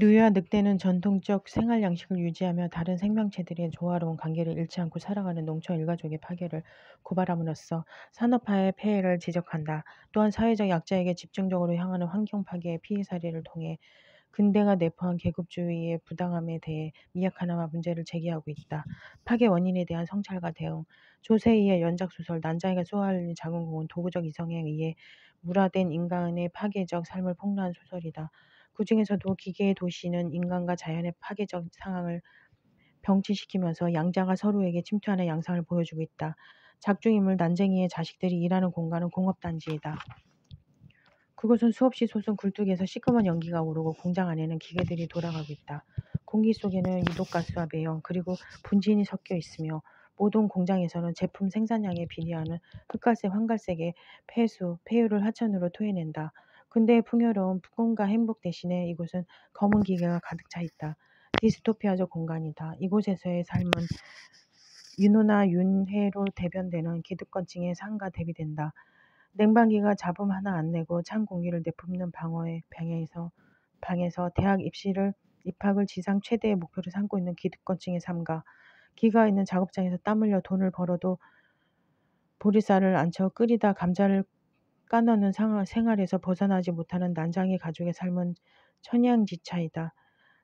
누유와 늑대는 전통적 생활 양식을 유지하며 다른 생명체들의 조화로운 관계를 잃지 않고 살아가는 농촌 일가족의 파괴를 고발함으로써 산업화의 폐해를 지적한다. 또한 사회적 약자에게 집중적으로 향하는 환경 파괴의 피해 사례를 통해 근대가 내포한 계급주의의 부당함에 대해 미약하나마 문제를 제기하고 있다. 파괴 원인에 대한 성찰과 대응. 조세희의 연작소설 난장이가 쏘아올린 작은 공은 도구적 이성에 의해 물화된 인간의 파괴적 삶을 폭로한 소설이다. 그중에서도 기계의 도시는 인간과 자연의 파괴적 상황을 병치시키면서 양자가 서로에게 침투하는 양상을 보여주고 있다. 작중인물 난쟁이의 자식들이 일하는 공간은 공업단지이다. 그곳은 수없이 솟은 굴뚝에서 시커먼 연기가 오르고 공장 안에는 기계들이 돌아가고 있다. 공기 속에는 유독가스와 매연 그리고 분진이 섞여 있으며 모든 공장에서는 제품 생산량에 비례하는 흑갈색, 황갈색의 폐유를 하천으로 토해낸다. 근대의 풍요로운 꿈과 행복 대신에 이곳은 검은 기계가 가득 차 있다. 디스토피아적 공간이다. 이곳에서의 삶은 윤호나 윤회로 대변되는 기득권층의 삶과 대비된다. 냉방기가 잡음 하나 안 내고 찬 공기를 내뿜는 방에서 대학 입학을 지상 최대의 목표로 삼고 있는 기득권층의 삶과 기가 있는 작업장에서 땀 흘려 돈을 벌어도 보리쌀을 안쳐 끓이다 감자를 까넣는 생활에서 벗어나지 못하는 난장이 가족의 삶은 천양지차이다.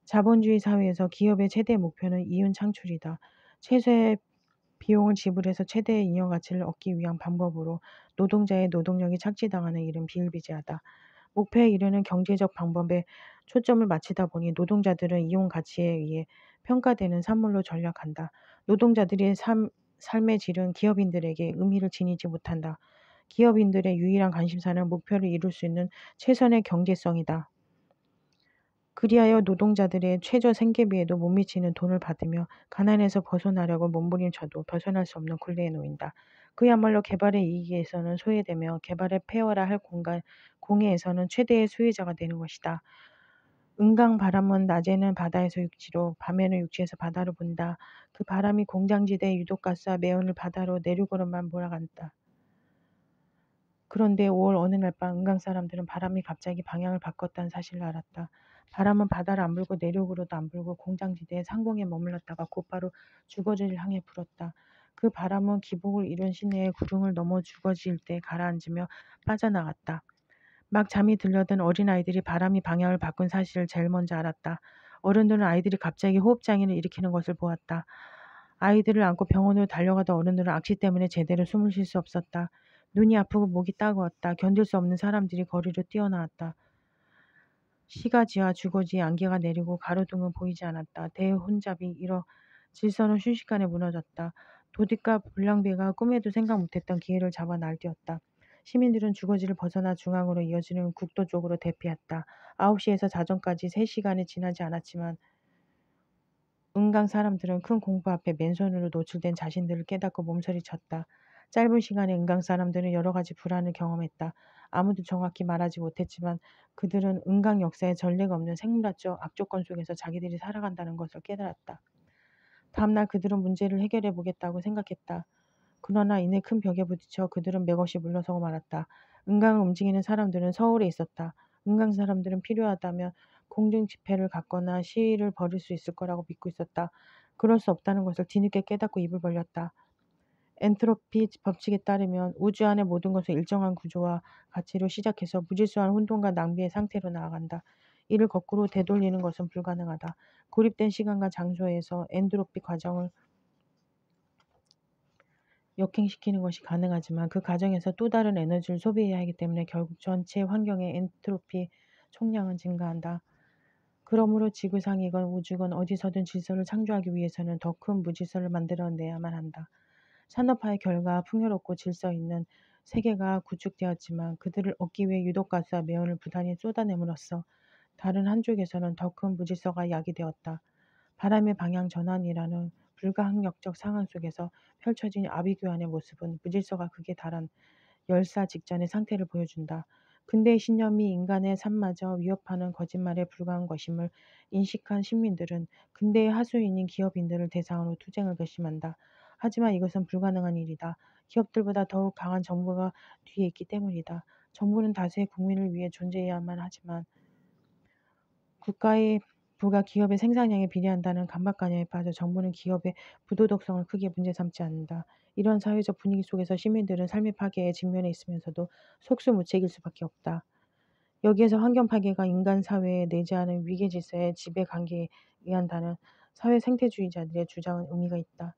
자본주의 사회에서 기업의 최대 목표는 이윤 창출이다. 최소의 비용을 지불해서 최대의 잉여 가치를 얻기 위한 방법으로 노동자의 노동력이 착취당하는 일은 비일비재하다. 목표에 이르는 경제적 방법에 초점을 맞추다 보니 노동자들은 이용 가치에 의해 평가되는 산물로 전락한다. 노동자들의 삶의 질은 기업인들에게 의미를 지니지 못한다. 기업인들의 유일한 관심사는 목표를 이룰 수 있는 최선의 경제성이다. 그리하여 노동자들의 최저 생계비에도 못 미치는 돈을 받으며 가난에서 벗어나려고 몸부림쳐도 벗어날 수 없는 굴레에 놓인다. 그야말로 개발의 이익에서는 소외되며 개발의 폐허라 할 공해에서는 최대의 수혜자가 되는 것이다. 은강 바람은 낮에는 바다에서 육지로 밤에는 육지에서 바다로 분다. 그 바람이 공장지대의 유독가스와 매연을 바다로 내륙으로만 몰아간다. 그런데 5월 어느 날 밤 은강 사람들은 바람이 갑자기 방향을 바꿨다는 사실을 알았다. 바람은 바다를 안 불고 내륙으로도 안 불고 공장지대의 상공에 머물렀다가 곧바로 주거지를 향해 불었다. 그 바람은 기복을 이룬 시내의 구릉을 넘어 주거지일 때 가라앉으며 빠져나갔다. 막 잠이 들려든 어린아이들이 바람이 방향을 바꾼 사실을 제일 먼저 알았다. 어른들은 아이들이 갑자기 호흡장애를 일으키는 것을 보았다. 아이들을 안고 병원으로 달려가던 어른들은 악취 때문에 제대로 숨을 쉴 수 없었다. 눈이 아프고 목이 따가웠다. 견딜 수 없는 사람들이 거리로 뛰어나왔다. 시가지와 주거지에 안개가 내리고 가로등은 보이지 않았다. 대혼잡이 일어 질서는 순식간에 무너졌다. 도둑과 불량배가 꿈에도 생각 못했던 기회를 잡아 날뛰었다. 시민들은 주거지를 벗어나 중앙으로 이어지는 국도 쪽으로 대피했다. 9시에서 자정까지 3시간이 지나지 않았지만 은강 사람들은 큰 공부 앞에 맨손으로 노출된 자신들을 깨닫고 몸서리쳤다. 짧은 시간에 은강 사람들은 여러 가지 불안을 경험했다. 아무도 정확히 말하지 못했지만 그들은 은강 역사에 전례가 없는 생물학적 악조건 속에서 자기들이 살아간다는 것을 깨달았다. 다음날 그들은 문제를 해결해 보겠다고 생각했다. 그러나 이내 큰 벽에 부딪혀 그들은 맥없이 물러서고 말았다. 은강을 움직이는 사람들은 서울에 있었다. 은강 사람들은 필요하다면 공중 집회를 갖거나 시위를 벌일 수 있을 거라고 믿고 있었다. 그럴 수 없다는 것을 뒤늦게 깨닫고 입을 벌렸다. 엔트로피 법칙에 따르면 우주 안의 모든 것은 일정한 구조와 가치로 시작해서 무질서한 혼돈과 낭비의 상태로 나아간다. 이를 거꾸로 되돌리는 것은 불가능하다. 고립된 시간과 장소에서 엔트로피 과정을 역행시키는 것이 가능하지만 그 과정에서 또 다른 에너지를 소비해야 하기 때문에 결국 전체 환경의 엔트로피 총량은 증가한다. 그러므로 지구상이건 우주건 어디서든 질서를 창조하기 위해서는 더 큰 무질서를 만들어내야만 한다. 산업화의 결과 풍요롭고 질서 있는 세계가 구축되었지만 그들을 얻기 위해 유독가스와 매연을 부단히 쏟아냄으로써 다른 한쪽에서는 더 큰 무질서가 야기되었다. 바람의 방향 전환이라는 불가항력적 상황 속에서 펼쳐진 아비규환의 모습은 무질서가 극에 달한 열사 직전의 상태를 보여준다. 근대의 신념이 인간의 삶마저 위협하는 거짓말에 불과한 것임을 인식한 시민들은 근대의 하수인인 기업인들을 대상으로 투쟁을 결심한다. 하지만 이것은 불가능한 일이다. 기업들보다 더욱 강한 정부가 뒤에 있기 때문이다. 정부는 다수의 국민을 위해 존재해야만 하지만 국가의 부가 기업의 생산량에 비례한다는 강박관념에 빠져 정부는 기업의 부도덕성을 크게 문제 삼지 않는다. 이런 사회적 분위기 속에서 시민들은 삶의 파괴에 직면해 있으면서도 속수무책일 수밖에 없다. 여기에서 환경 파괴가 인간 사회에 내재하는 위계 질서의 지배 관계에 의한다는 사회 생태주의자들의 주장은 의미가 있다.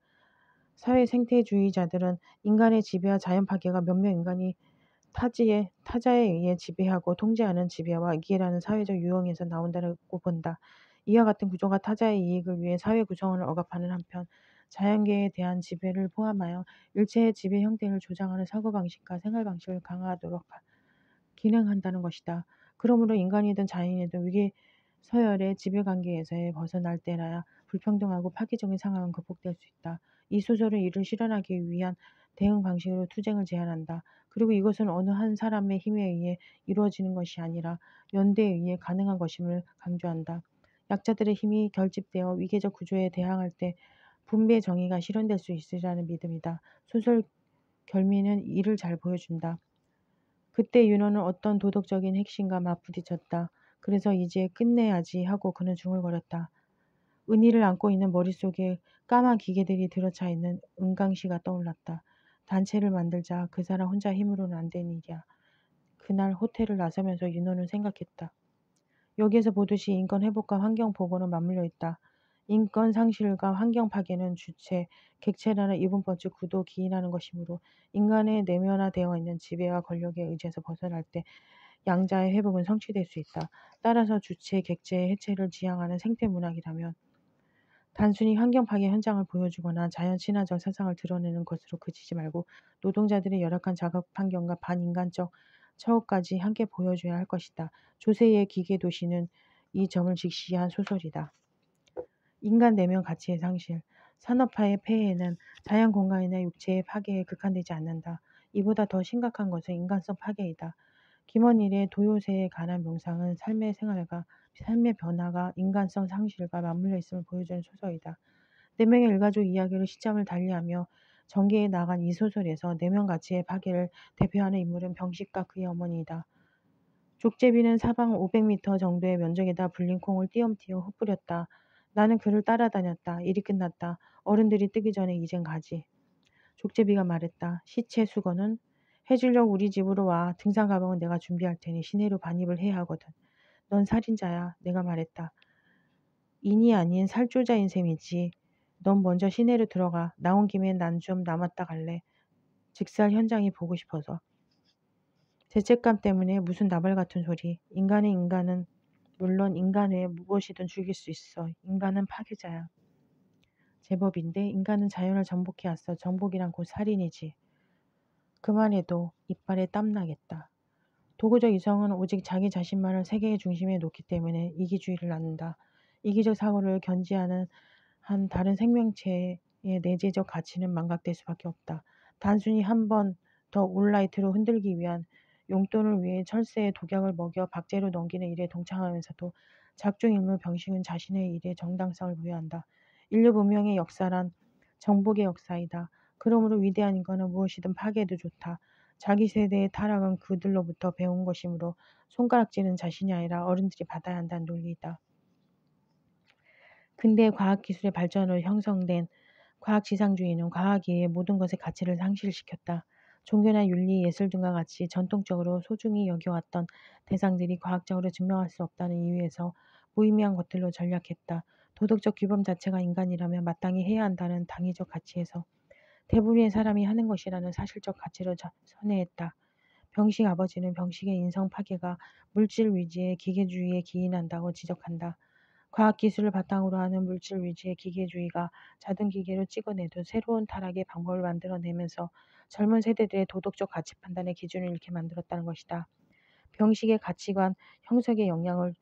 사회 생태주의자들은 인간의 지배와 자연 파괴가 몇몇 인간이 타자에 의해 지배하고 통제하는 지배와 이해라는 사회적 유형에서 나온다고 본다. 이와 같은 구조가 타자의 이익을 위해 사회 구성원을 억압하는 한편 자연계에 대한 지배를 포함하여 일체의 지배 형태를 조장하는 사고방식과 생활방식을 강화하도록 기능한다는 것이다. 그러므로 인간이든 자연이든 위계 서열의 지배관계에서 벗어날 때라야 불평등하고 파괴적인 상황은 극복될 수 있다. 이 소설은 이를 실현하기 위한 대응 방식으로 투쟁을 제안한다. 그리고 이것은 어느 한 사람의 힘에 의해 이루어지는 것이 아니라 연대에 의해 가능한 것임을 강조한다. 약자들의 힘이 결집되어 위계적 구조에 대항할 때 분배 정의가 실현될 수 있으리라는 믿음이다. 소설 결미는 이를 잘 보여준다. 그때 윤호는 어떤 도덕적인 핵심과 맞부딪혔다. 그래서 이제 끝내야지 하고 그는 중얼거렸다. 은희를 안고 있는 머릿속에 까만 기계들이 들어차 있는 은강씨가 떠올랐다. 단체를 만들자 그 사람 혼자 힘으로는 안 되는 일이야. 그날 호텔을 나서면서 윤호는 생각했다. 여기에서 보듯이 인권 회복과 환경 보고는 맞물려 있다. 인권 상실과 환경 파괴는 주체, 객체라는 이분법칙 구도 기인하는 것이므로 인간의 내면화되어 있는 지배와 권력에 의지해서 벗어날 때 양자의 회복은 성취될 수 있다. 따라서 주체, 객체의 해체를 지향하는 생태문학이라면 단순히 환경 파괴 현장을 보여주거나 자연 친화적 사상을 드러내는 것으로 그치지 말고 노동자들의 열악한 작업 환경과 반인간적 처우까지 함께 보여줘야 할 것이다. 조세의 기계 도시는 이 점을 직시한 소설이다. 인간 내면 가치의 상실, 산업화의 폐해는 자연 공간이나 육체의 파괴에 국한되지 않는다. 이보다 더 심각한 것은 인간성 파괴이다. 김원일의 도요새에 관한 명상은 삶의 변화가 인간성 상실과 맞물려 있음을 보여주는 소설이다. 네 명의 일가족 이야기로 시점을 달리하며 전개해 나간 이 소설에서 내면 가치의 파괴를 대표하는 인물은 병식과 그의 어머니이다. 족제비는 사방 500m 정도의 면적에다 불린 콩을 띄엄띄엄 흩뿌렸다. 나는 그를 따라다녔다. 일이 끝났다. 어른들이 뜨기 전에 이젠 가지. 족제비가 말했다. 시체 수거는 해주려고 우리 집으로 와. 등산 가방은 내가 준비할 테니 시내로 반입을 해야 하거든. 넌 살인자야. 내가 말했다. 인이 아닌 살조자인 셈이지. 넌 먼저 시내로 들어가. 나온 김에 난 좀 남았다 갈래. 직살 현장이 보고 싶어서. 죄책감 때문에 무슨 나발 같은 소리. 인간은 물론 인간 외에 무엇이든 죽일 수 있어. 인간은 파괴자야. 제법인데 인간은 자연을 정복해왔어. 정복이란 곧 살인이지. 그만해도 이빨에 땀나겠다. 도구적 이성은 오직 자기 자신만을 세계의 중심에 놓기 때문에 이기주의를 낳는다. 이기적 사고를 견지하는 한 다른 생명체의 내재적 가치는 망각될 수밖에 없다. 단순히 한 번 더 올라이트로 흔들기 위한 용돈을 위해 철새에 독약을 먹여 박제로 넘기는 일에 동참하면서도 작중일무 병식은 자신의 일에 정당성을 부여한다. 인류 문명의 역사란 정복의 역사이다. 그러므로 위대한 인간은 무엇이든 파괴해도 좋다. 자기 세대의 타락은 그들로부터 배운 것이므로 손가락질은 자신이 아니라 어른들이 받아야 한다는 논리이다. 근대 과학기술의 발전으로 형성된 과학지상주의는 과학 이외의 모든 것의 가치를 상실시켰다. 종교나 윤리, 예술 등과 같이 전통적으로 소중히 여겨왔던 대상들이 과학적으로 증명할 수 없다는 이유에서 무의미한 것들로 전략했다. 도덕적 규범 자체가 인간이라면 마땅히 해야 한다는 당위적 가치에서 대부분의 사람이 하는 것이라는 사실적 가치로 선회했다. 병식 아버지는 병식의 인성 파괴가 물질 위주의 기계주의에 기인한다고 지적한다. 과학기술을 바탕으로 하는 물질 위주의 기계주의가 자동기계로 찍어내도 새로운 타락의 방법을 만들어내면서 젊은 세대들의 도덕적 가치 판단의 기준을 잃게 만들었다는 것이다. 병식의 가치관 형성에 영향을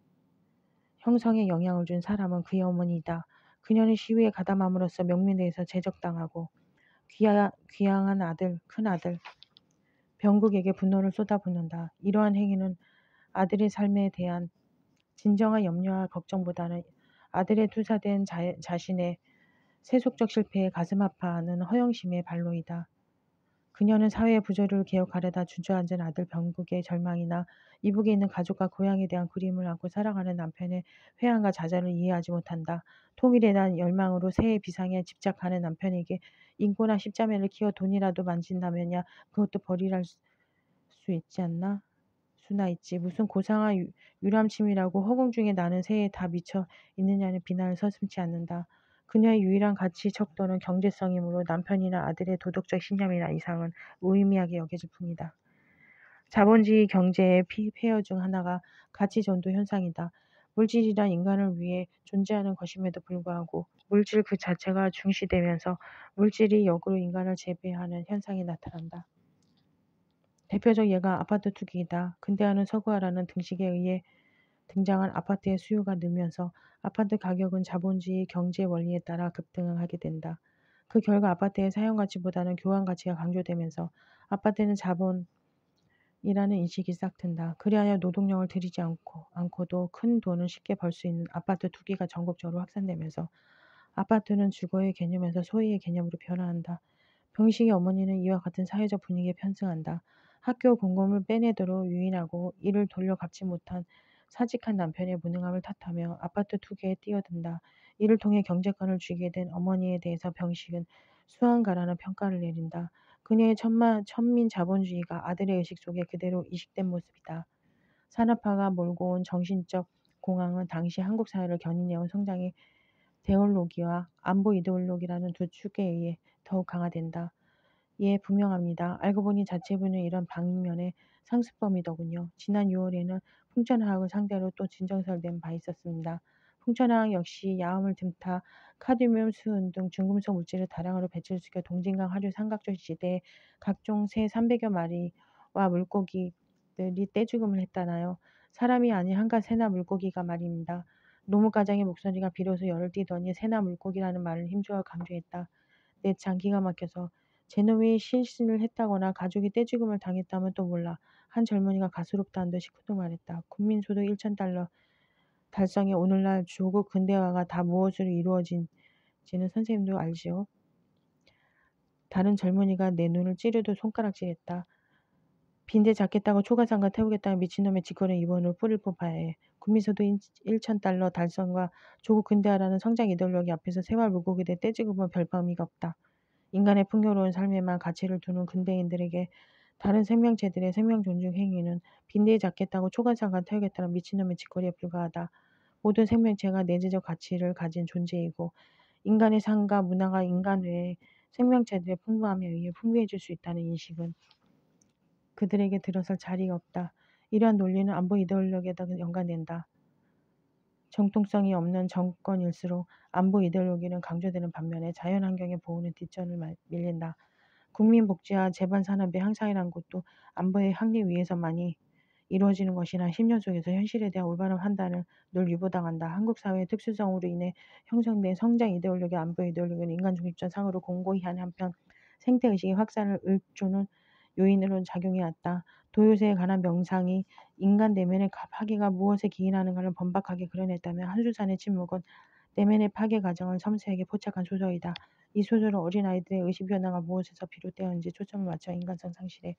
준 사람은 그의 어머니이다. 그녀는 시위에 가담함으로써 명민대에서 제적당하고 귀양한 아들, 큰아들 병국에게 분노를 쏟아붓는다. 이러한 행위는 아들의 삶에 대한 진정한 염려와 걱정보다는 아들의 투사된 자신의 세속적 실패에 가슴 아파하는 허영심의 발로이다. 그녀는 사회의 부조리를 개혁하려다 주저앉은 아들 병국의 절망이나 이북에 있는 가족과 고향에 대한 그리움을 안고 살아가는 남편의 회한과 좌절을 이해하지 못한다. 통일에 대한 열망으로 새해 비상에 집착하는 남편에게 인고나 십자매를 키워 돈이라도 만진다면야 그것도 벌이랄 수 있지 않나? 수나 있지. 무슨 고상한 유람침이라고 허공 중에 나는 새에 다 미쳐 있느냐는 비난을 서슴지 않는다. 그녀의 유일한 가치 척도는 경제성이므로 남편이나 아들의 도덕적 신념이나 이상은 무의미하게 여겨질 뿐이다. 자본주의 경제의 폐허 중 하나가 가치 전도 현상이다. 물질이란 인간을 위해 존재하는 것임에도 불구하고 물질 그 자체가 중시되면서 물질이 역으로 인간을 재배하는 현상이 나타난다. 대표적 예가 아파트 투기이다. 근대화는 서구화라는 등식에 의해 등장한 아파트의 수요가 늘면서 아파트 가격은 자본주의 경제 원리에 따라 급등하게 된다. 그 결과 아파트의 사용 가치보다는 교환 가치가 강조되면서 아파트는 자본이라는 인식이 싹튼다. 그리하여 노동력을 들이지 않고도 큰 돈을 쉽게 벌 수 있는 아파트 투기가 전국적으로 확산되면서 아파트는 주거의 개념에서 소유의 개념으로 변화한다. 병식의 어머니는 이와 같은 사회적 분위기에 편승한다. 학교 공금을 빼내도록 유인하고 이를 돌려 갚지 못한 사직한 남편의 무능함을 탓하며 아파트 투기에 뛰어든다. 이를 통해 경제권을 쥐게 된 어머니에 대해서 병식은 수한가라는 평가를 내린다. 그녀의 천민 자본주의가 아들의 의식 속에 그대로 이식된 모습이다. 산업화가 몰고 온 정신적 공황은 당시 한국 사회를 견인해온 성장의 데올로기와 안보 이데올로기라는 두 축에 의해 더욱 강화된다. 예, 분명합니다. 알고 보니 자체분은 이런 방면의 상습범이더군요. 지난 6월에는 풍천화학을 상대로 또 진정설된 바 있었습니다. 풍천화학 역시 야음을 틈타 카드뮴, 수은 등 중금속 물질을 다량으로 배출시켜 동진강 하류 삼각洲지대에 각종 새 300여 마리와 물고기들이 떼죽음을 했다나요. 사람이 아닌 한갓 새나 물고기가 말입니다. 노무과장의 목소리가 비로소 열을 띠더니 새나 물고기라는 말을 힘주어 강조했다. 내 참 기가 막혀서 제놈이 실신을 했다거나 가족이 떼죽음을 당했다면 또 몰라. 한 젊은이가 가스롭다는 듯이 쿠득 말했다. 국민소득 1,000달러 달성의 오늘날 조국 근대화가 다 무엇으로 이루어진지는 선생님도 알지요? 다른 젊은이가 내 눈을 찌르듯 손가락질했다. 빈대 잡겠다고 초가상가 태우겠다는 미친놈의 짓거리는 이번으로 뿌리를 뽑아야 해. 국민소득 1,000달러 달성과 조국 근대화라는 성장 이데올로기 앞에서 세월 물고기들 떼지고보면 별 의미가 없다. 인간의 풍요로운 삶에만 가치를 두는 근대인들에게 다른 생명체들의 생명 존중 행위는 빈대에 잡겠다고 초가상가 태우겠다는 미친놈의 짓거리에 불과하다. 모든 생명체가 내재적 가치를 가진 존재이고 인간의 삶과 문화가 인간 외의 생명체들의 풍부함에 의해 풍부해질 수 있다는 인식은 그들에게 들어설 자리가 없다. 이러한 논리는 안보 이데올로기에다 연관된다. 정통성이 없는 정권일수록 안보 이데올로기는 강조되는 반면에 자연환경의 보호는 뒷전을 밀린다. 국민복지와 재반산업의 향상이라는 것도 안보의 확립 위해서만이 이루어지는 것이나 10년 속에서 현실에 대한 올바른 판단을 늘 유보당한다. 한국 사회의 특수성으로 인해 형성된 성장 이데올로기, 안보 이데올로기는 인간 중립적 상으로 공고히 한 한편 생태의식의 확산을 읊조는 요인으로 작용해왔다. 도요새에 관한 명상이 인간 내면의 파괴가 무엇에 기인하는가를 번박하게 그려냈다면 한수산의 침묵은 내면의 파괴 과정을 섬세하게 포착한 소설이다. 이 소설은 어린아이들의 의식 변화가 무엇에서 비롯되었는지 초점을 맞춰 인간성 상실의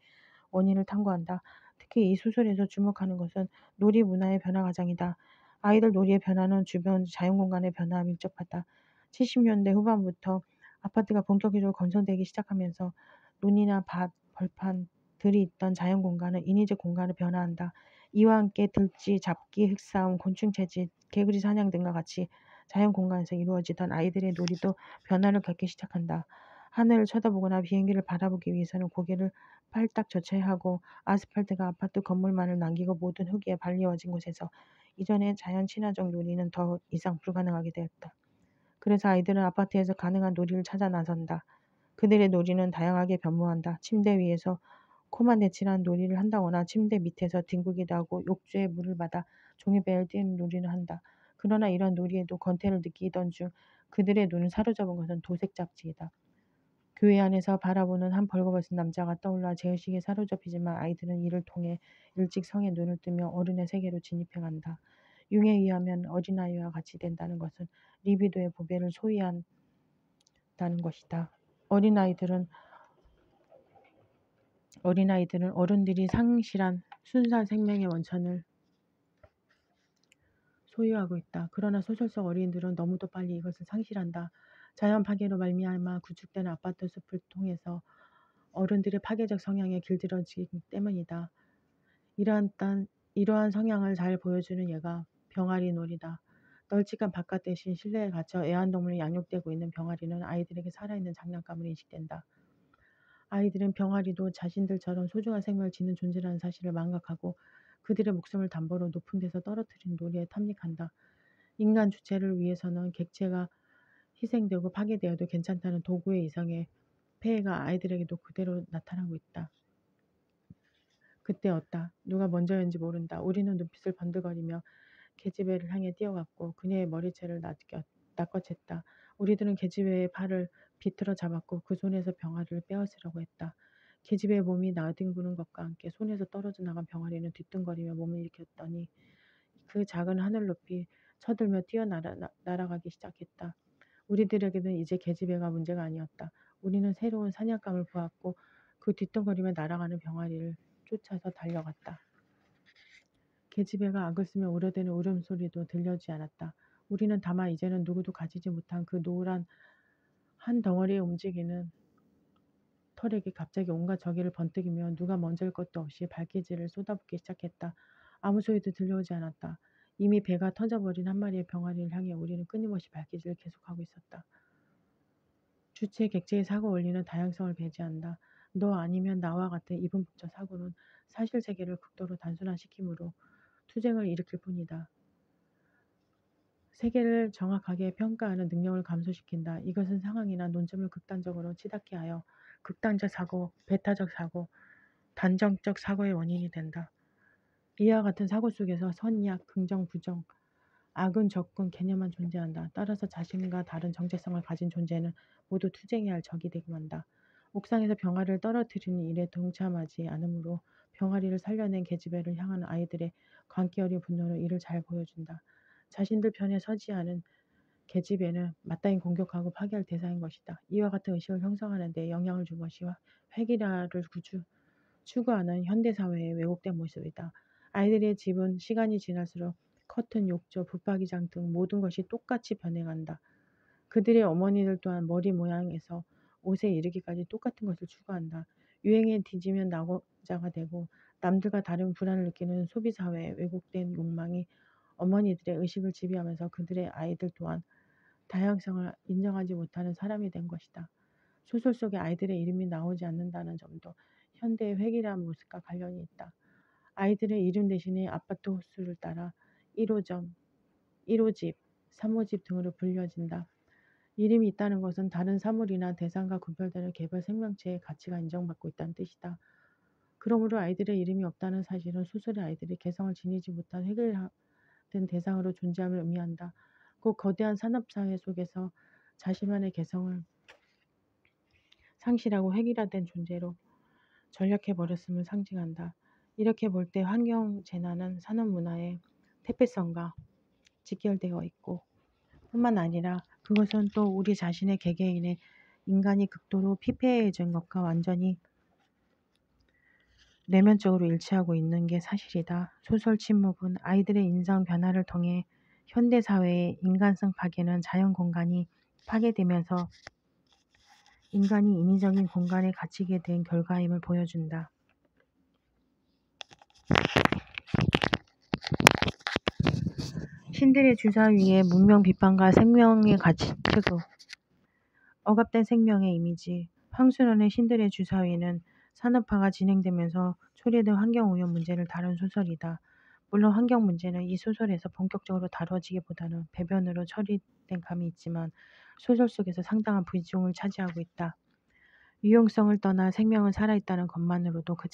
원인을 탐구한다. 특히 이 소설에서 주목하는 것은 놀이 문화의 변화 과정이다. 아이들 놀이의 변화는 주변 자연공간의 변화와 밀접하다. 70년대 후반부터 아파트가 본격적으로 건설되기 시작하면서 논이나 밭, 벌판들이 있던 자연공간은 인위적 공간으로 변화한다. 이와 함께 들쥐, 잡기, 흙싸움, 곤충 채집, 개구리 사냥 등과 같이 자연공간에서 이루어지던 아이들의 놀이도 변화를 겪기 시작한다. 하늘을 쳐다보거나 비행기를 바라보기 위해서는 고개를 팔딱 젖혀야 하고 아스팔트가 아파트 건물만을 남기고 모든 흙에 발리워진 곳에서 이전의 자연 친화적 놀이는 더 이상 불가능하게 되었다. 그래서 아이들은 아파트에서 가능한 놀이를 찾아 나선다. 그들의 놀이는 다양하게 변모한다. 침대 위에서 코만네치란 놀이를 한다거나 침대 밑에서 뒹굴기도 하고 욕조에 물을 받아 종이배를 띄우는 놀이를 한다. 그러나 이런 놀이에도 권태를 느끼던 중 그들의 눈을 사로잡은 것은 도색 잡지이다. 교회 안에서 바라보는 한 벌거벗은 남자가 떠올라 제의식에 사로잡히지만 아이들은 이를 통해 일찍 성에 눈을 뜨며 어른의 세계로 진입해간다. 융에 의하면 어린아이와 같이 된다는 것은 리비도의 보배를 소유한다는 것이다. 어린아이들은 어린아이들은 어른들이 상실한 순수한 생명의 원천을 소유하고 있다. 그러나 소설 속 어린이들은 너무도 빨리 이것을 상실한다. 자연 파괴로 말미암아 구축된 아파트 숲을 통해서 어른들의 파괴적 성향에 길들여지기 때문이다. 이러한 성향을 잘 보여주는 예가 병아리 놀이다. 널찍한 바깥 대신 실내에 갇혀 애완동물이 양육되고 있는 병아리는 아이들에게 살아있는 장난감으로 인식된다. 아이들은 병아리도 자신들처럼 소중한 생명을 지닌 존재라는 사실을 망각하고 그들의 목숨을 담보로 높은 데서 떨어뜨린 놀이에 탐닉한다. 인간 주체를 위해서는 객체가 희생되고 파괴되어도 괜찮다는 도구의 이상의 폐해가 아이들에게도 그대로 나타나고 있다. 그때였다. 누가 먼저였는지 모른다. 우리는 눈빛을 번들거리며 계집애를 향해 뛰어갔고 그녀의 머리채를 낚아챘다. 우리들은 계집애의 팔을 비틀어 잡았고 그 손에서 병아리를 빼앗으려고 했다. 계집애의 몸이 나뒹구는 것과 함께 손에서 떨어져 나간 병아리는 뒤뚱거리며 몸을 일으켰더니 그 작은 하늘 높이 쳐들며 날아가기 시작했다. 우리들에게는 이제 계집애가 문제가 아니었다. 우리는 새로운 사냥감을 보았고 그 뒤뚱거리며 날아가는 병아리를 쫓아서 달려갔다. 계집애가 악을 쓰며 우려대는 울음소리도 들려오지 않았다. 우리는 다만 이제는 누구도 가지지 못한 그 노란 한 덩어리에 움직이는 털에게 갑자기 온갖 저기를 번뜩이며 누가 먼저일 것도 없이 발기질을 쏟아붓기 시작했다. 아무 소리도 들려오지 않았다. 이미 배가 터져버린 한 마리의 병아리를 향해 우리는 끊임없이 발기질을 계속하고 있었다. 주체 객체의 사고 원리는 다양성을 배제한다. 너 아니면 나와 같은 이분법적 사고는 사실세계를 극도로 단순화시키므로 투쟁을 일으킬 뿐이다. 세계를 정확하게 평가하는 능력을 감소시킨다. 이것은 상황이나 논점을 극단적으로 치닫게 하여 극단적 사고, 배타적 사고, 단정적 사고의 원인이 된다. 이와 같은 사고 속에서 선약, 긍정, 부정, 악은 적군 개념만 존재한다. 따라서 자신과 다른 정체성을 가진 존재는 모두 투쟁해야 할 적이 되기만 한다. 옥상에서 병아리를 떨어뜨리는 일에 동참하지 않으므로 병아리를 살려낸 계집애를 향한 아이들의 광기 어린 분노는 이를 잘 보여준다. 자신들 편에 서지 않은 계집애는 마땅히 공격하고 파괴할 대상인 것이다. 이와 같은 의식을 형성하는 데 영향을 준 것이 회기라를 추구하는 현대사회의 왜곡된 모습이다. 아이들의 집은 시간이 지날수록 커튼, 욕조, 붙박이장 등 모든 것이 똑같이 변해간다. 그들의 어머니들 또한 머리 모양에서 옷에 이르기까지 똑같은 것을 추구한다. 유행에 뒤지면 낙오자가 되고 남들과 다른 불안을 느끼는 소비사회의 왜곡된 욕망이 어머니들의 의식을 지배하면서 그들의 아이들 또한 다양성을 인정하지 못하는 사람이 된 것이다. 소설 속에 아이들의 이름이 나오지 않는다는 점도 현대의 획일화한 모습과 관련이 있다. 아이들의 이름 대신에 아파트 호수를 따라 1호점, 1호집, 3호집 등으로 불려진다. 이름이 있다는 것은 다른 사물이나 대상과 구별되는 개별 생명체의 가치가 인정받고 있다는 뜻이다. 그러므로 아이들의 이름이 없다는 사실은 소설의 아이들이 개성을 지니지 못한 획일화된 대상으로 존재함을 의미한다. 그 거대한 산업사회 속에서 자신만의 개성을 상실하고 획일화된 존재로 전락해버렸음을 상징한다. 이렇게 볼 때 환경재난은 산업문화의 퇴폐성과 직결되어 있고 뿐만 아니라 그것은 또 우리 자신의 개개인의 인간이 극도로 피폐해진 것과 완전히 내면적으로 일치하고 있는 게 사실이다. 소설 침묵은 아이들의 인상 변화를 통해 현대사회의 인간성 파괴는 자연공간이 파괴되면서 인간이 인위적인 공간에 갇히게 된 결과임을 보여준다. 신들의 주사위에 문명 비판과 생명의 가치 특우 억압된 생명의 이미지 황순원의 신들의 주사위는 산업화가 진행되면서 초래된 환경오염 문제를 다룬 소설이다. 물론 환경 문제는 이 소설에서 본격적으로 다뤄지기보다는 배변으로 처리된 감이 있지만 소설 속에서 상당한 비중을 차지하고 있다. 유용성을 떠나 생명은 살아있다는 것만으로도 그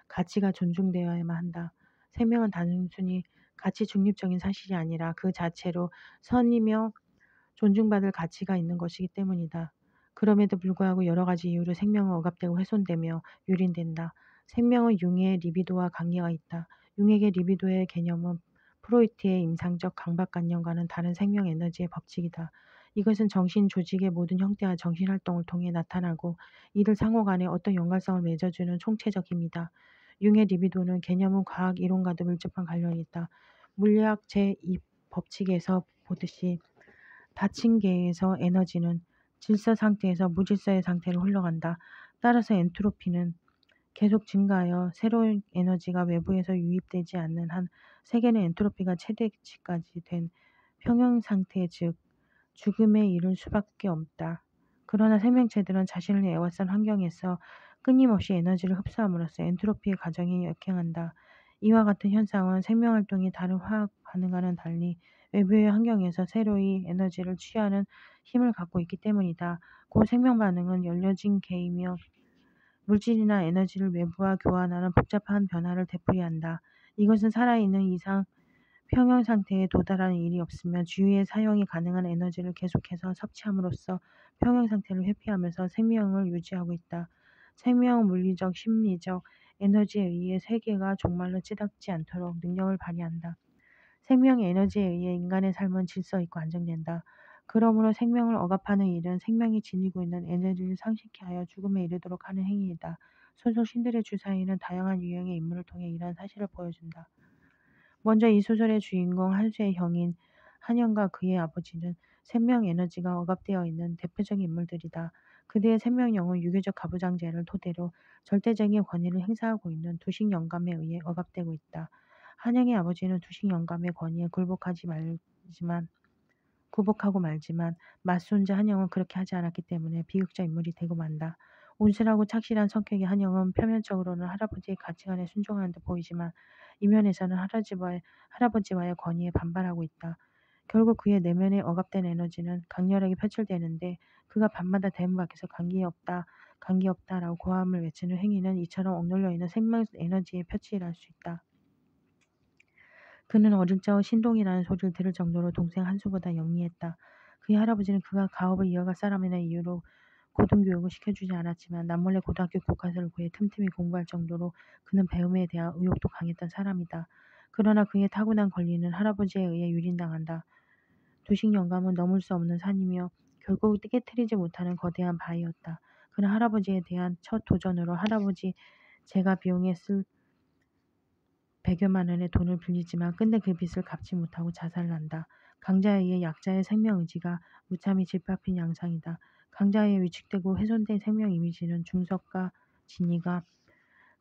가치가 존중되어야만 한다. 생명은 단순히 가치 중립적인 사실이 아니라 그 자체로 선이며 존중받을 가치가 있는 것이기 때문이다. 그럼에도 불구하고 여러 가지 이유로 생명은 억압되고 훼손되며 유린된다. 생명은 융의 리비도와 관계가 있다. 융에게 리비도의 개념은 프로이트의 임상적 강박관념과는 다른 생명 에너지의 법칙이다. 이것은 정신 조직의 모든 형태와 정신 활동을 통해 나타나고 이들 상호 간에 어떤 연관성을 맺어주는 총체적 힘이다. 융의 리비도는 개념은 과학 이론과도 밀접한 관련이 있다. 물리학 제2 법칙에서 보듯이 닫힌 계에서 에너지는 질서 상태에서 무질서의 상태로 흘러간다. 따라서 엔트로피는 계속 증가하여 새로운 에너지가 외부에서 유입되지 않는 한 세계는 엔트로피가 최대치까지 된 평형 상태, 즉 죽음에 이를 수밖에 없다. 그러나 생명체들은 자신을 에워싼 환경에서 끊임없이 에너지를 흡수함으로써 엔트로피의 과정이 역행한다. 이와 같은 현상은 생명활동이 다른 화학 반응과는 달리 외부의 환경에서 새로이 에너지를 취하는 힘을 갖고 있기 때문이다. 곧 생명반응은 열려진 계이며 물질이나 에너지를 외부와 교환하는 복잡한 변화를 되풀이한다. 이것은 살아있는 이상 평형 상태에 도달하는 일이 없으면 주위의 사용이 가능한 에너지를 계속해서 섭취함으로써 평형 상태를 회피하면서 생명을 유지하고 있다. 생명, 물리적, 심리적 에너지에 의해 세계가 정말로 찌닫지 않도록 능력을 발휘한다. 생명의 에너지에 의해 인간의 삶은 질서 있고 안정된다. 그러므로 생명을 억압하는 일은 생명이 지니고 있는 에너지를 상실케 하여 죽음에 이르도록 하는 행위이다. 소설 신들의 주사위는 다양한 유형의 인물을 통해 이러한 사실을 보여준다. 먼저 이 소설의 주인공 한수의 형인 한영과 그의 아버지는 생명 에너지가 억압되어 있는 대표적인 인물들이다. 그들의 생명력은 유교적 가부장제를 토대로 절대적인 권위를 행사하고 있는 두식 영감에 의해 억압되고 있다. 한영의 아버지는 두식 영감의 권위에 굴복하고 말지만 맞손자 한영은 그렇게 하지 않았기 때문에 비극적 인물이 되고 만다. 온순하고 착실한 성격의 한영은 표면적으로는 할아버지의 가치관에 순종하는 듯 보이지만 이면에서는 할아버지와의 권위에 반발하고 있다. 결국 그의 내면에 억압된 에너지는 강렬하게 표출되는데 그가 밤마다 대문 밖에서 감기 없다 라고 고함을 외치는 행위는 이처럼 억눌려 있는 생명 에너지의 표출이랄 수 있다. 그는 어릴 적 신동이라는 소리를 들을 정도로 동생 한수보다 영리했다. 그의 할아버지는 그가 가업을 이어갈 사람이라는 이유로 고등교육을 시켜주지 않았지만 남몰래 고등학교 교과서를 구해 틈틈이 공부할 정도로 그는 배움에 대한 의욕도 강했던 사람이다. 그러나 그의 타고난 권리는 할아버지에 의해 유린당한다. 두식 영감은 넘을 수 없는 산이며 결국 깨트리지 못하는 거대한 바위였다. 그는 할아버지에 대한 첫 도전으로 할아버지 제가 비용에 쓸 100여만 원의 돈을 빌리지만 끝내 그 빚을 갚지 못하고 자살한다. 강자에 의해 약자의 생명의지가 무참히 짓밟힌 양상이다. 강자에 의해 위축되고 훼손된 생명 이미지는 중석과 진이가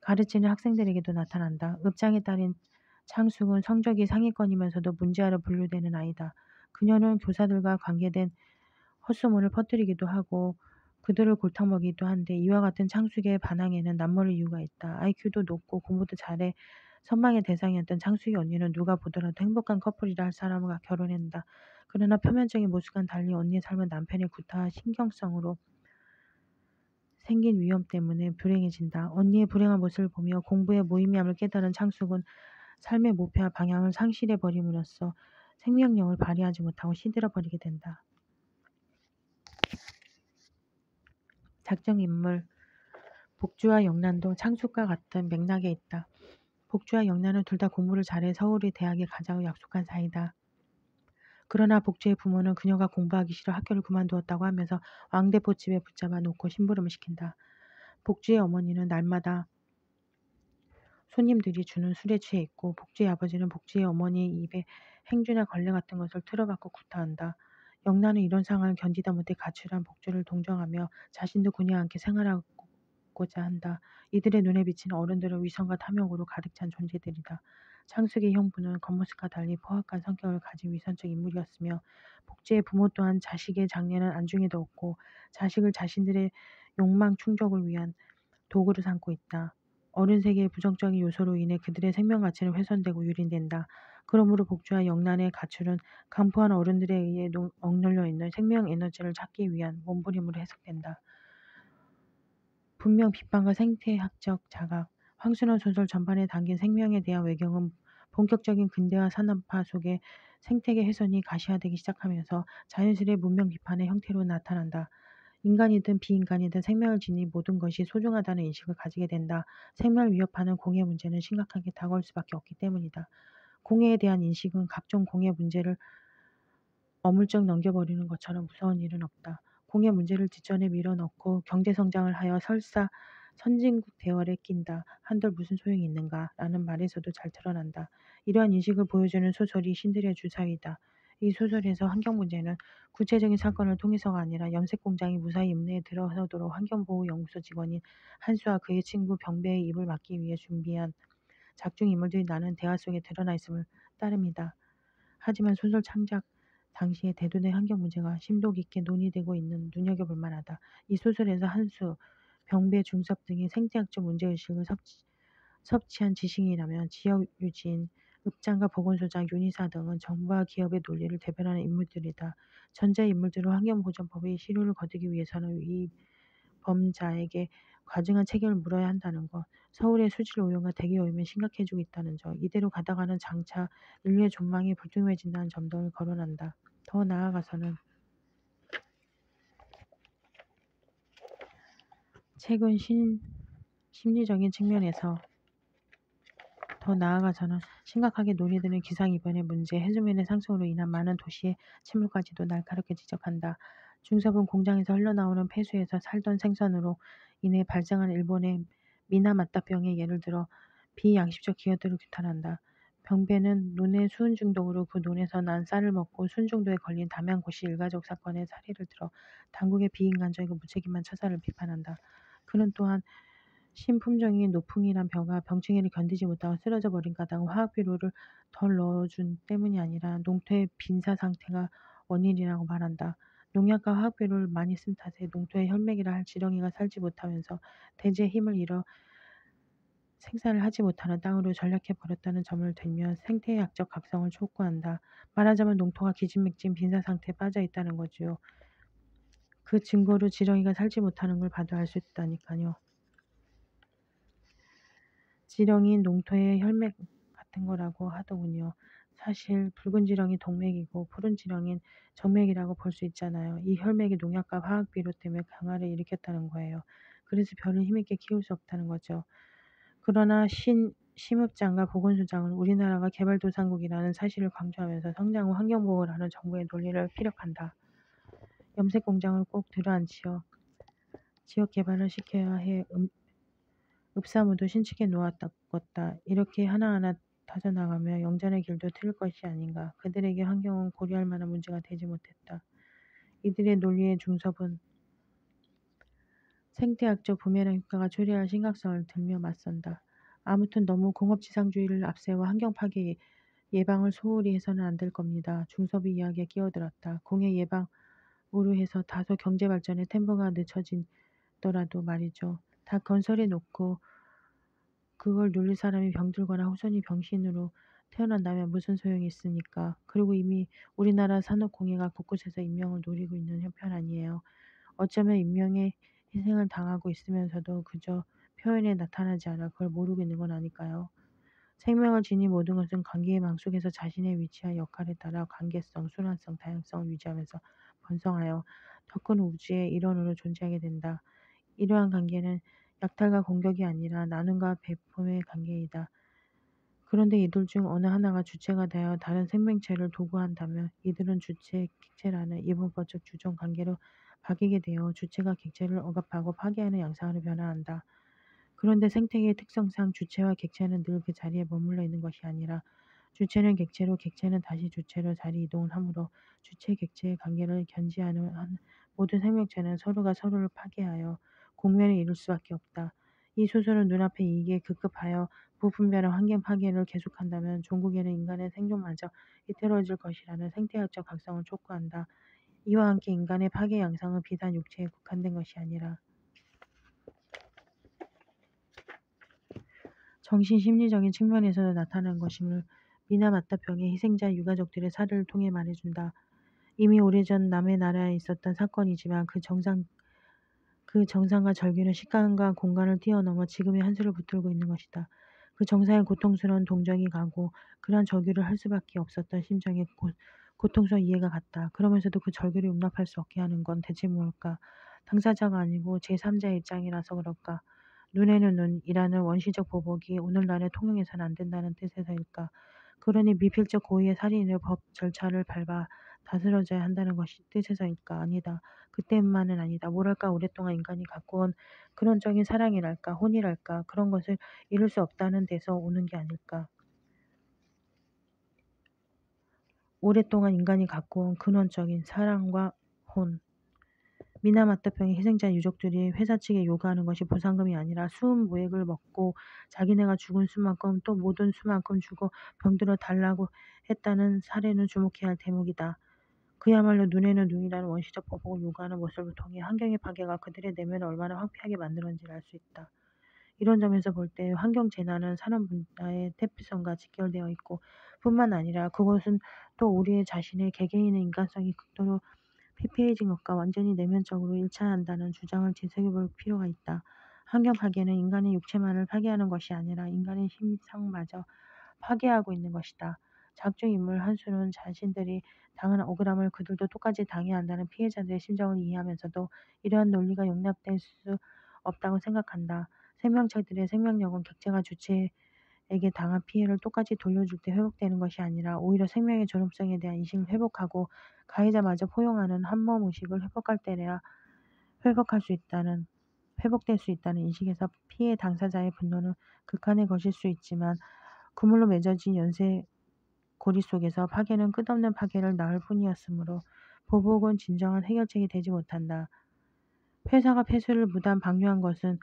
가르치는 학생들에게도 나타난다. 읍장의 딸인 창숙은 성적이 상위권이면서도 문제아로 분류되는 아이다. 그녀는 교사들과 관계된 헛소문을 퍼뜨리기도 하고 그들을 골탕 먹이기도 한데 이와 같은 창숙의 반항에는 남모를 이유가 있다. IQ도 높고 공부도 잘해 선망의 대상이었던 창숙의 언니는 누가 보더라도 행복한 커플이라 할 사람과 결혼한다. 그러나 표면적인 모습과는 달리 언니의 삶은 남편의 구타와 신경성으로 생긴 위험 때문에 불행해진다. 언니의 불행한 모습을 보며 공부의 무의미함을 깨달은 창숙은 삶의 목표와 방향을 상실해버림으로써 생명력을 발휘하지 못하고 시들어버리게 된다. 작정인물 복주와 영란도 창숙과 같은 맥락에 있다. 복주와 영란은 둘 다 공부를 잘해 서울의 대학에 가자고 약속한 사이다. 그러나 복주의 부모는 그녀가 공부하기 싫어 학교를 그만두었다고 하면서 왕대포집에 붙잡아 놓고 심부름을 시킨다. 복주의 어머니는 날마다 손님들이 주는 술에 취해 있고 복주의 아버지는 복주의 어머니의 입에 행주나 걸레 같은 것을 틀어박고 구타한다. 영란은 이런 상황을 견디다 못해 가출한 복주를 동정하며 자신도 그녀와 함께 생활하고자 한다. 이들의 눈에 비치는 어른들은 위선과 탐욕으로 가득 찬 존재들이다. 창숙의 형부는 겉모습과 달리 포악한 성격을 가진 위선적 인물이었으며 복주의 부모 또한 자식의 장래는 안중에도 없고 자식을 자신들의 욕망 충족을 위한 도구로 삼고 있다. 어른 세계의 부정적인 요소로 인해 그들의 생명 가치는 훼손되고 유린된다. 그러므로 복주와 영란의 가출은 강포한 어른들에 의해 억눌려 있는 생명 에너지를 찾기 위한 몸부림으로 해석된다. 분명 비판과 생태학적 자각, 황순원 소설 전반에 담긴 생명에 대한 외경은 본격적인 근대화 산업화 속에 생태계 훼손이 가시화되기 시작하면서 자연스레 문명 비판의 형태로 나타난다. 인간이든 비인간이든 생명을 지닌 모든 것이 소중하다는 인식을 가지게 된다. 생명을 위협하는 공해 문제는 심각하게 다가올 수밖에 없기 때문이다. 공해에 대한 인식은 각종 공해 문제를 어물쩍 넘겨버리는 것처럼 무서운 일은 없다. 공의 문제를 뒷전에 밀어넣고 경제성장을 하여 설사 선진국 대열에 낀다 한들 무슨 소용이 있는가 라는 말에서도 잘 드러난다. 이러한 인식을 보여주는 소설이 신들의 주사위다. 이 소설에서 환경 문제는 구체적인 사건을 통해서가 아니라 염색공장이 무사히 읍내에 들어서도록 환경보호연구소 직원인 한수와 그의 친구 병배의 입을 막기 위해 준비한 작중 인물들이 나는 대화 속에 드러나 있음을 따릅니다. 하지만 소설 창작 당시의 대두된 환경 문제가 심도 깊게 논의되고 있는 눈여겨볼 만하다. 이 소설에서 한수, 병배, 중섭 등의 생태학적 문제의식을 섭취한 지식인이라면 지역 유지인, 읍장과 보건소장, 윤희사 등은 정부와 기업의 논리를 대변하는 인물들이다. 전자의 인물들은 환경보전법의 실효를 거두기 위해서는 이 범자에게 과중한 책임을 물어야 한다는 것, 서울의 수질 오염과 대기 오염이 심각해지고 있다는 점, 이대로 가다가는 장차 인류의 존망이 불투명해진다는 점 등을 거론한다. 더 나아가서는 최근 심리적인 측면에서 심각하게 논의되는 기상이변의 문제, 해수면의 상승으로 인한 많은 도시의 침몰까지도 날카롭게 지적한다. 중섭은 공장에서 흘러나오는 폐수에서 살던 생선으로 인해 발생한 일본의 미나마따병의 예를 들어 비양식적 기여들을 규탄한다. 병배는 논의 수은 중독으로 그 논에서 난 쌀을 먹고 수은 중독에 걸린 담양고시 일가족 사건의 사례를 들어 당국의 비인간적이고 무책임한 처사를 비판한다. 그는 또한 신품종인 노풍이란 벼가 병충해를 견디지 못하고 쓰러져 버린 까닭은 화학비료를 덜 넣어준 때문이 아니라 농토의 빈사 상태가 원인이라고 말한다. 농약과 화학비료를 많이 쓴 탓에 농토의 혈맥이라 할 지렁이가 살지 못하면서 대지의 힘을 잃어 생산을 하지 못하는 땅으로 전락해 버렸다는 점을 들며 생태학적 각성을 촉구한다. 말하자면 농토가 기진맥진 빈사 상태에 빠져 있다는 거지요. 그 증거로 지렁이가 살지 못하는 걸 봐도 알 수 있다니까요. 지렁이 농토의 혈맥 같은 거라고 하더군요. 사실 붉은 지렁이 동맥이고 푸른 지렁이는 정맥이라고 볼 수 있잖아요. 이 혈맥이 농약과 화학비료 때문에 강화를 일으켰다는 거예요. 그래서 별을 힘있게 키울 수 없다는 거죠. 그러나 심읍장과 보건소장은 우리나라가 개발도상국이라는 사실을 강조하면서 성장 후 환경보호를 하는 정부의 논리를 피력한다. 염색공장을 꼭 들어앉히어 지역개발을 시켜야 해 읍사무도 신축해 놓았다. 이렇게 하나하나 다져나가며 영전의 길도 트일 것이 아닌가. 그들에게 환경은 고려할 만한 문제가 되지 못했다. 이들의 논리의 중섭은 생태학적 부메랑 효과가 초래할 심각성을 들며 맞선다. 아무튼 너무 공업지상주의를 앞세워 환경 파괴 예방을 소홀히 해서는 안 될 겁니다. 중섭이 이야기에 끼어들었다. 공해 예방으로 해서 다소 경제발전의 템포가 늦춰지더라도 말이죠. 다 건설해 놓고 그걸 누릴 사람이 병들거나 후손이 병신으로 태어난다면 무슨 소용이 있습니까? 그리고 이미 우리나라 산업공해가 곳곳에서 인명을 노리고 있는 형편 아니에요. 어쩌면 인명의 희생을 당하고 있으면서도 그저 표현에 나타나지 않아 그걸 모르고 있는 건 아닐까요? 생명을 지닌 모든 것은 관계의 망 속에서 자신의 위치와 역할에 따라 관계성, 순환성, 다양성을 유지하면서 번성하여 더 큰 우주의 일원으로 존재하게 된다. 이러한 관계는 약탈과 공격이 아니라 나눔과 배품의 관계이다. 그런데 이들 중 어느 하나가 주체가 되어 다른 생명체를 도구한다면 이들은 주체, 객체라는 이분법적 주종 관계로 바뀌게 되어 주체가 객체를 억압하고 파괴하는 양상으로 변화한다. 그런데 생태계의 특성상 주체와 객체는 늘 그 자리에 머물러 있는 것이 아니라 주체는 객체로 객체는 다시 주체로 자리 이동을 하므로 주체 객체의 관계를 견지하는 한 모든 생명체는 서로가 서로를 파괴하여 공면에 이를 수밖에 없다. 이 소설은 눈앞의 이익에 급급하여 부분별한 환경 파괴를 계속한다면 종국에는 인간의 생존마저 위태로워질 것이라는 생태학적 각성을 촉구한다. 이와 함께 인간의 파괴 양상은 비단 육체에 국한된 것이 아니라 정신심리적인 측면에서도 나타나는 것임을 미나마따병의 희생자 유가족들의 사례를 통해 말해준다. 이미 오래전 남의 나라에 있었던 사건이지만 그 정상과 절규는 시간과 공간을 뛰어넘어 지금의 한수를 붙들고 있는 것이다. 그 정상의 고통스러운 동정이 가고 그러한 절규를 할 수밖에 없었던 심정의 고통스러운 이해가 갔다. 그러면서도 그 절규를 용납할 수 없게 하는 건 대체 무엇일까? 당사자가 아니고 제3자의 입장이라서 그럴까? 눈에는 눈이라는 원시적 보복이 오늘날에 통용해서는 안 된다는 뜻에서일까? 그러니 미필적 고의의 살인을 법 절차를 밟아 다스려져야 한다는 것이 뜻에서일까? 아니다. 그때만은 아니다. 뭐랄까 오랫동안 인간이 갖고 온 근원적인 사랑이랄까 혼이랄까 그런 것을 이룰 수 없다는 데서 오는 게 아닐까? 오랫동안 인간이 갖고 온 근원적인 사랑과 혼. 미나마타병의 희생자 유족들이 회사 측에 요구하는 것이 보상금이 아니라 수은 모액을 먹고 자기네가 죽은 수만큼 또 모든 수만큼 주고 병들어 달라고 했다는 사례는 주목해야 할 대목이다. 그야말로 눈에는 눈이라는 원시적 보복을 요구하는 모습을 통해 환경의 파괴가 그들의 내면을 얼마나 황폐하게 만들었는지를 알 수 있다. 이런 점에서 볼 때 환경재난은 산업문화의 태피성과 직결되어 있고 뿐만 아니라 그것은 또 우리 자신의 개개인의 인간성이 극도로 피폐해진 것과 완전히 내면적으로 일치한다는 주장을 되새겨볼 필요가 있다. 환경 파괴는 인간의 육체만을 파괴하는 것이 아니라 인간의 심성마저 파괴하고 있는 것이다. 작중 인물 한 수는 자신들이 당한 억울함을 그들도 똑같이 당해야 한다는 피해자들의 심정을 이해하면서도 이러한 논리가 용납될 수 없다고 생각한다. 생명체들의 생명력은 객체가 주체에게 당한 피해를 똑같이 돌려줄 때 회복되는 것이 아니라 오히려 생명의 존엄성에 대한 인식을 회복하고 가해자마저 포용하는 한몸 의식을 회복할 때래야 회복될 수 있다는 인식에서 피해 당사자의 분노는 극한에 거실 수 있지만 그물로 맺어진 연쇄 고리 속에서 파괴는 끝없는 파괴를 낳을 뿐이었으므로 보복은 진정한 해결책이 되지 못한다. 회사가 폐쇄를 무단 방류한 것은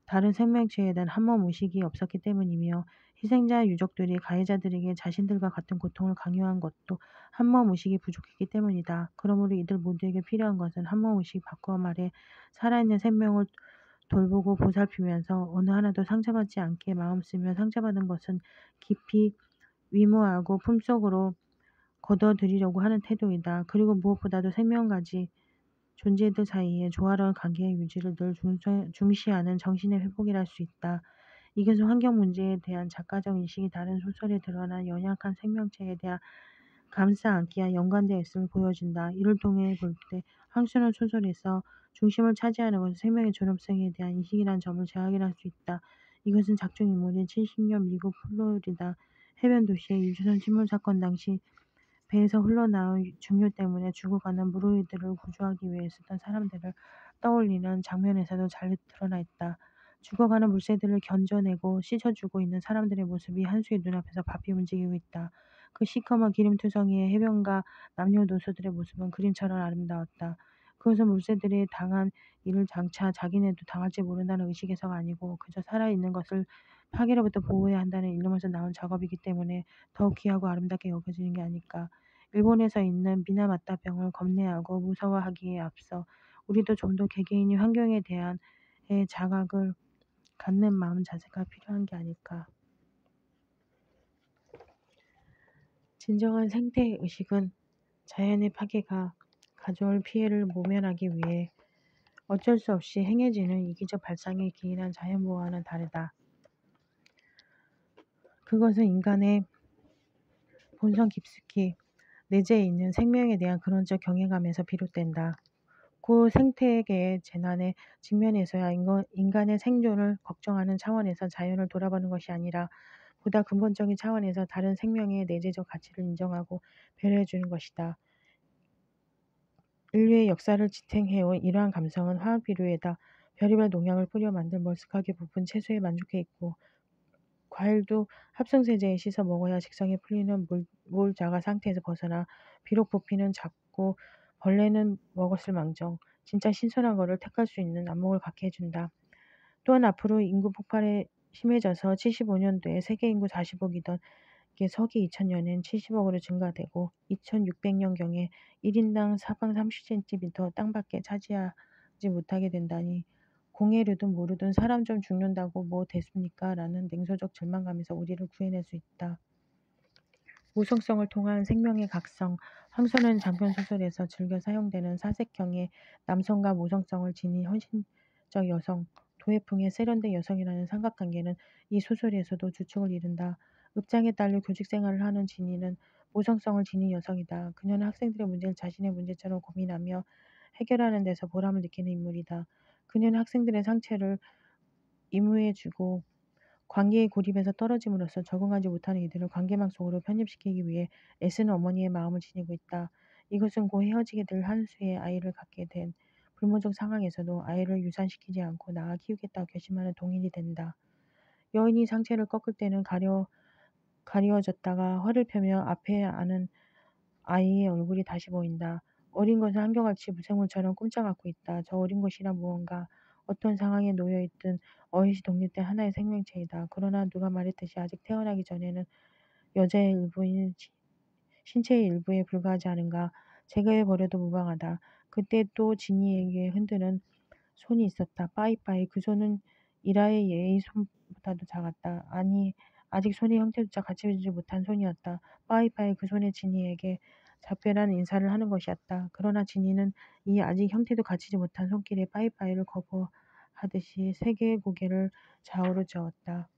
다른 생명체에 대한 한몸 의식이 없었기 때문이며 희생자 유족들이 가해자들에게 자신들과 같은 고통을 강요한 것도 한몸 의식이 부족했기 때문이다. 그러므로 이들 모두에게 필요한 것은 한몸 의식 바꾸어 말해 살아있는 생명을 돌보고 보살피면서 어느 하나도 상처받지 않게 마음 쓰며 상처받은 것은 깊이 위무하고 품속으로 걷어들이려고 하는 태도이다. 그리고 무엇보다도 생명가지 존재들 사이의 조화로운 관계의 유지를 늘 중시하는 정신의 회복이라 할 수 있다. 이것은 환경 문제에 대한 작가적 인식이 다른 소설에 드러난 연약한 생명체에 대한 감싸 안기와 연관되어 있음을 보여준다. 이를 통해 볼 때 황수는 소설에서 중심을 차지하는 것은 생명의 존엄성에 대한 인식이라는 점을 재확인할 수 있다. 이것은 작중 인물인 70년 미국 플로리다 해변 도시의 유조선 침몰 사건 당시 배에서 흘러나온 중유 때문에 죽어가는 무로이들을 구조하기 위해 쓰던 사람들을 떠올리는 장면에서도 잘 드러나 있다. 죽어가는 물새들을 견뎌내고 씻어주고 있는 사람들의 모습이 한수의 눈앞에서 바삐 움직이고 있다. 그 시커먼 기름투성이의 해변가 남녀노소들의 모습은 그림처럼 아름다웠다. 그것은 물새들이 당한 일을 장차 자기네도 당할지 모른다는 의식에서가 아니고 그저 살아있는 것을 파괴로부터 보호해야 한다는 일념에서 나온 작업이기 때문에 더욱 귀하고 아름답게 여겨지는 게 아닐까. 일본에서 있는 미나마타병을 겁내하고 무서워하기에 앞서 우리도 좀 더 개개인이 환경에 대한 자각을 갖는 마음 자세가 필요한 게 아닐까. 진정한 생태의식은 자연의 파괴가 가져올 피해를 모면하기 위해 어쩔 수 없이 행해지는 이기적 발상에 기인한 자연보호와는 다르다. 그것은 인간의 본성 깊숙이 내재해 있는 생명에 대한 근원적 경외감에서 비롯된다. 고 생태계의 재난에 직면해서야 인간의 생존을 걱정하는 차원에서 자연을 돌아보는 것이 아니라 보다 근본적인 차원에서 다른 생명의 내재적 가치를 인정하고 배려해 주는 것이다. 인류의 역사를 지탱해온 이러한 감성은 화학비료에다 별의별 농약을 뿌려 만든 머쓱하게 부푼 채소에 만족해 있고 과일도 합성세제에 씻어 먹어야 직성에 풀리는 몰자가 상태에서 벗어나 비록 부피는 작고 벌레는 먹었을 망정 진짜 신선한 거를 택할 수 있는 안목을 갖게 해준다. 또한 앞으로 인구 폭발에 심해져서 75년도에 세계 인구 40억이던 게 서기 2000년엔 70억으로 증가되고 2600년경에 1인당 사방 30cm 땅밖에 차지하지 못하게 된다니 공해류든 모르든 사람 좀 죽는다고 뭐 됐습니까? 라는 냉소적 절망감에서 우리를 구해낼 수 있다. 무성성을 통한 생명의 각성, 황소는 장편 소설에서 즐겨 사용되는 사색형의 남성과 모성성을 지닌 헌신적 여성, 도회풍의 세련된 여성이라는 삼각관계는 이 소설에서도 주축을 이룬다. 읍장에 딸려 교직 생활을 하는 진이는 모성성을 지닌 여성이다. 그녀는 학생들의 문제를 자신의 문제처럼 고민하며 해결하는 데서 보람을 느끼는 인물이다. 그녀는 학생들의 상처를 임무해주고 관계의 고립에서 떨어짐으로써 적응하지 못하는 이들을 관계망 속으로 편입시키기 위해 애쓰는 어머니의 마음을 지니고 있다. 이것은 곧 헤어지게 될 한 수의 아이를 갖게 된 불모적 상황에서도 아이를 유산시키지 않고 낳아 키우겠다고 결심하는 동일이 된다. 여인이 상체를 꺾을 때는 가리워졌다가 허를 펴며 앞에 아는 아이의 얼굴이 다시 보인다. 어린 것은 한결같이 무생물처럼 꿈짝안고 있다. 저 어린 것이란 무언가 어떤 상황에 놓여 있든 어휘시 독립된 하나의 생명체이다. 그러나 누가 말했듯이 아직 태어나기 전에는 여자의 일부인 신체의 일부에 불과하지 않은가. 제거해 버려도 무방하다. 그때 또 지니에게 흔드는 손이 있었다. 빠이빠이. 그 손은 이라의 예의 손보다도 작았다. 아니, 아직 손의 형태조차 갖춰지지 못한 손이었다. 빠이빠이. 그 손에 지니에게 작별한 인사를 하는 것이었다. 그러나 지니는 이 아직 형태도 갖추지 못한 손길에 빠이빠이를 거부하듯이 세 개의 고개를 좌우로 저었다.